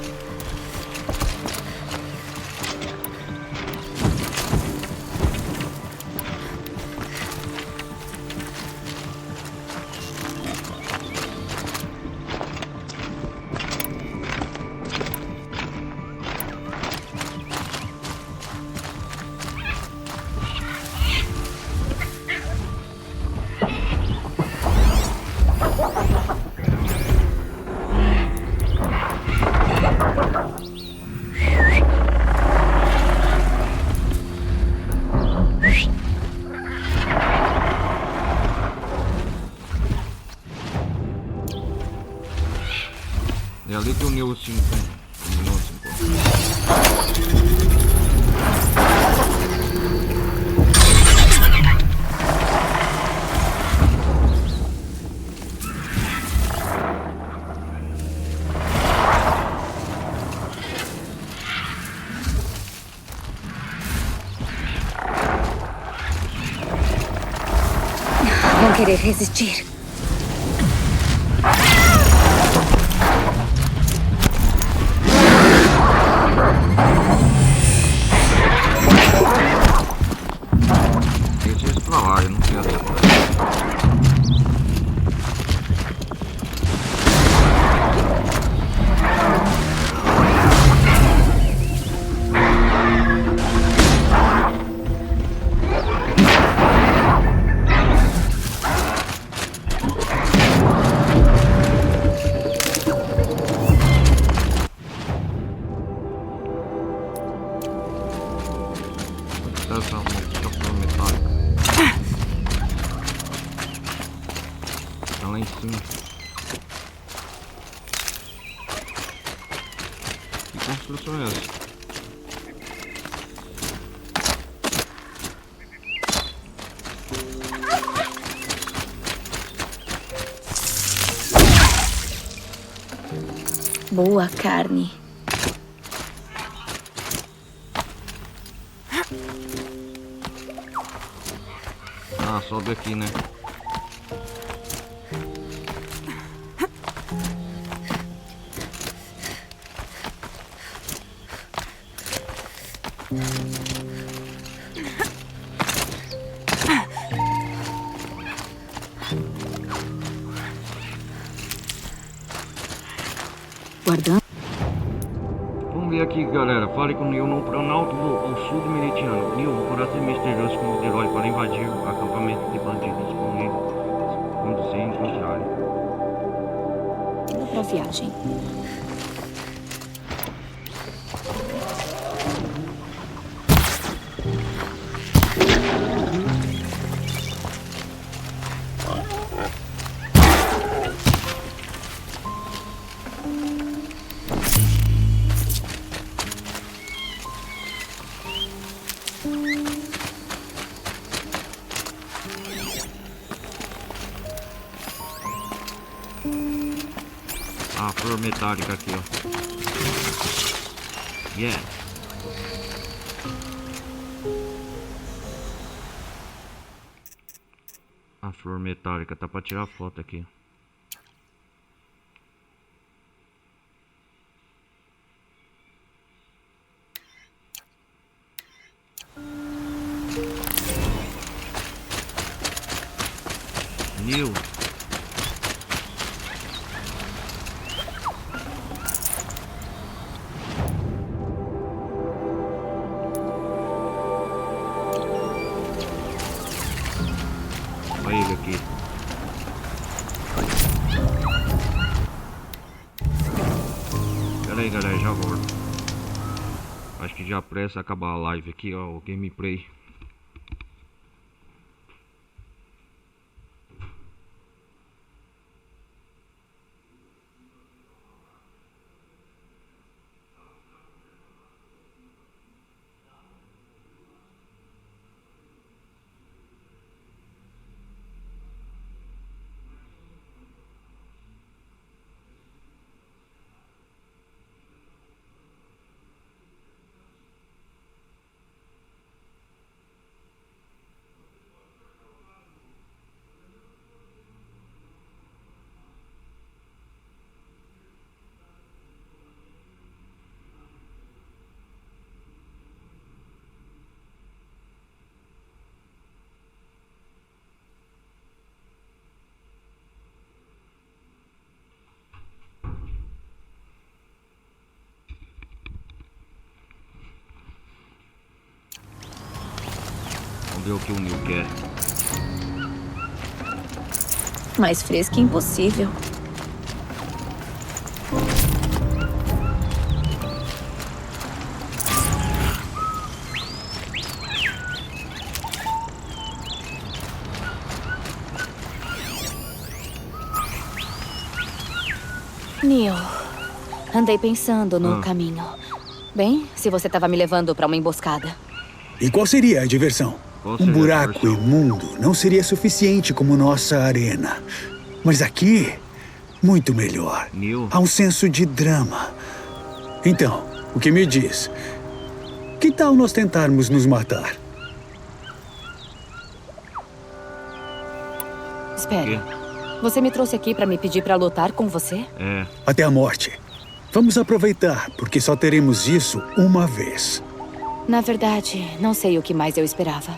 É ali que o Neo se encontra. Vão querer resistir. Pra lá, eu não sei até agora. Essa é uma capa metálica. Tá lá em cima. Que construção é essa? Boa carne. Ah, sobe aqui, né? Guardando. Vamos ver aqui, galera. Fale com o Neo no Planalto ao sul do Meridiano. Neo, um coração misterioso como o herói para invadir o acampamento de bandidos com ele quando se encontrarem. Tudo pra viagem. Ah, flor metálica aqui, ó. Yeah. A flor metálica, tá pra tirar foto aqui. Neil. Olha ele aqui. Pera aí, galera, já volto. Acho que já pressa acabar a live aqui, ó, o gameplay. Vamos ver o que o Neil quer. Mais fresca impossível. Neil, andei pensando no caminho. Bem, se você estava me levando para uma emboscada. E qual seria a diversão? Um buraco imundo não seria suficiente como nossa arena. Mas aqui, muito melhor. Há um senso de drama. Então, o que me diz? Que tal nós tentarmos nos matar? Espera. Você me trouxe aqui para me pedir para lutar com você? É. Até a morte. Vamos aproveitar, porque só teremos isso uma vez. Na verdade, não sei o que mais eu esperava.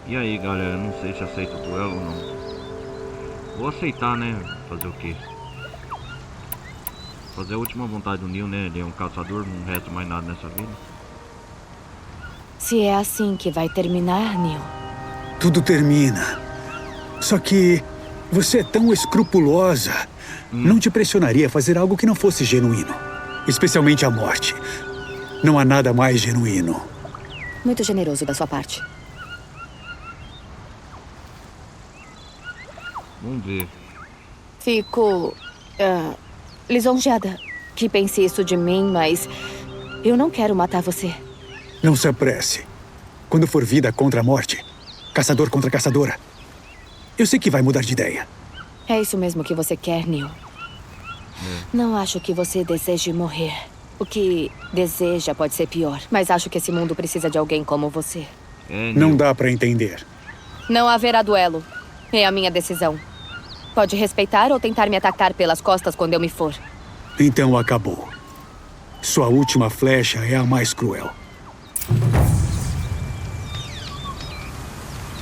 E aí, galera, não sei se aceita o duelo ou não. Vou aceitar, né? Fazer o quê? Fazer a última vontade do Neil, né? Ele é um caçador, não resta mais nada nessa vida. Se é assim que vai terminar, Neil. Tudo termina. Só que você é tão escrupulosa. Não te pressionaria a fazer algo que não fosse genuíno. Especialmente a morte. Não há nada mais genuíno. Muito generoso da sua parte. Vamos ver. Fico lisonjeada que pense isso de mim, mas eu não quero matar você. Não se apresse. Quando for vida contra a morte, caçador contra caçadora, eu sei que vai mudar de ideia. É isso mesmo que você quer, Neil. Não acho que você deseje morrer. O que deseja pode ser pior, mas acho que esse mundo precisa de alguém como você. Não dá pra entender. Não haverá duelo. É a minha decisão. Pode respeitar ou tentar me atacar pelas costas quando eu me for. Então acabou. Sua última flecha é a mais cruel.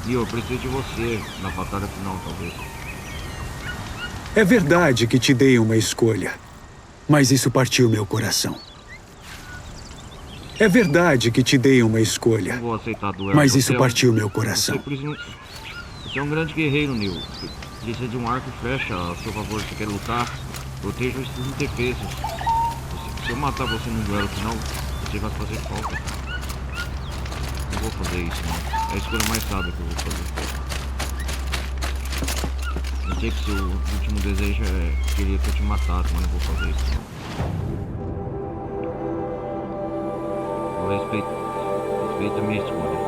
E eu preciso de você na batalha final, talvez. É verdade que te dei uma escolha, mas isso partiu meu coração. É verdade que te dei uma escolha, Não vou aceitar duelo. mas isso partiu meu coração. Você é um grande guerreiro, Neil. Precisa de um arco e flecha a seu favor. Você quer lutar? Proteja os seus indefesos. Se eu matar você no duelo final, você vai fazer falta. Não vou fazer isso, não. É a escolha mais sábia que eu vou fazer. Eu sei que seu último desejo é querer que eu te matasse, mas não vou fazer isso, não. Eu respeito a minha escolha.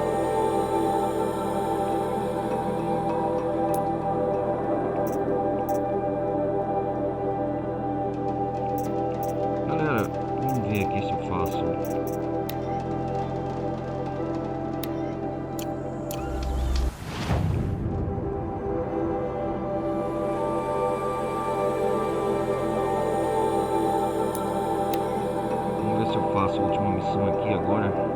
nossa última missão aqui agora.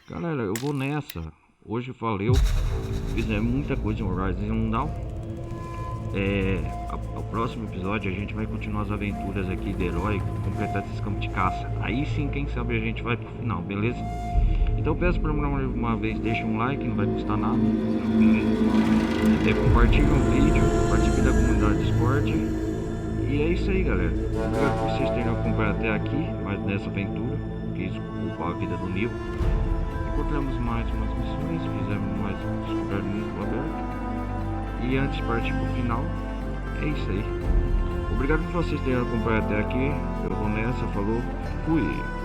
Galera, eu vou nessa. Hoje valeu. Fizemos muita coisa em Horizon Dawn. O próximo episódio a gente vai continuar as aventuras aqui do herói, completar esses campos de caça. Aí sim, quem sabe a gente vai pro final, beleza? Então eu peço para uma vez, deixa um like, não vai custar nada. Compartilhe o vídeo, participe da comunidade Discord. E é isso aí, galera. Obrigado por vocês terem acompanhado até aqui, mais nessa aventura, que isso ocupou a vida do Neil. Encontramos mais umas missões, fizemos mais descoberto no mundo aberto. E antes de partir pro final, é isso aí. Obrigado por vocês terem acompanhado até aqui. Eu vou nessa, falou, fui!